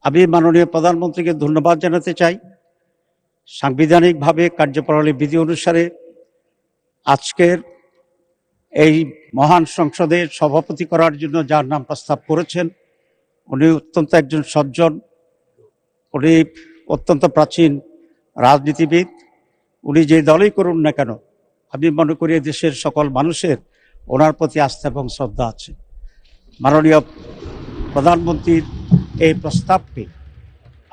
আমি মাননীয় প্রধানমন্ত্রীকে ধন্যবাদ জানাতে চাই। সাংবিধানিকভাবে কার্যপ্রণালী বিধি অনুসারে আজকের এই মহান সংসদের সভাপতি করার জন্য যার নাম প্রস্তাব করেছেন, উনি অত্যন্ত একজন সজ্জন, উনি অত্যন্ত প্রাচীন রাজনীতিবিদ। উনি যে দলই করুন না কেন, আমি মনে করি দেশের সকল মানুষের ওনার প্রতি আস্থা এবং শ্রদ্ধা আছে। মাননীয় প্রধানমন্ত্রীর এই প্রস্তাবকে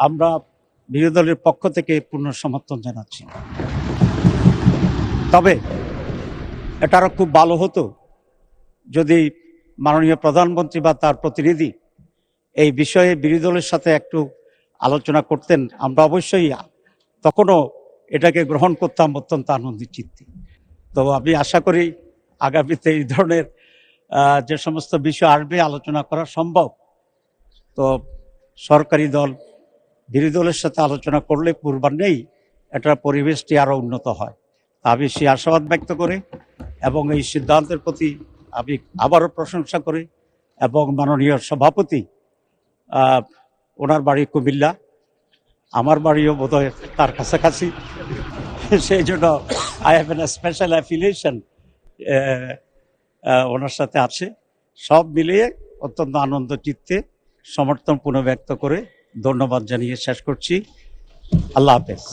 আমরা বিরোধী দলের পক্ষ থেকে পূর্ণ সমর্থন জানাচ্ছি। তবে এটা আরও খুব ভালো হতো যদি মাননীয় প্রধানমন্ত্রী বা তার প্রতিনিধি এই বিষয়ে বিরোধী দলের সাথে একটু আলোচনা করতেন। আমরা অবশ্যই তখনও এটাকে গ্রহণ করতাম অত্যন্ত আনন্দিত চিত্তে। তো আমি আশা করি আগামীতে এই ধরনের যে সমস্ত বিষয় আসবে আলোচনা করা সম্ভব। তো সরকারি দল বিরোধী দলের সাথে আলোচনা করলে পূর্বান্নেই এটার পরিবেশটি আরও উন্নত হয়। আমি সেই আশাবাদ ব্যক্ত করে এবং এই সিদ্ধান্তের প্রতি আমি আবারও প্রশংসা করি এবং মাননীয় সভাপতি, ওনার বাড়ি কুমিল্লা, আমার বাড়িও বোধহয় তার কাছাকাছি, সেই জন্য I have an special affiliation ওনার সাথে আছে। সব মিলিয়ে অত্যন্ত আনন্দ চিত্তে সমর্থন পুনঃ ব্যক্ত করে ধন্যবাদ জানিয়ে শেষ করছি। আল্লাহ হাফেজ।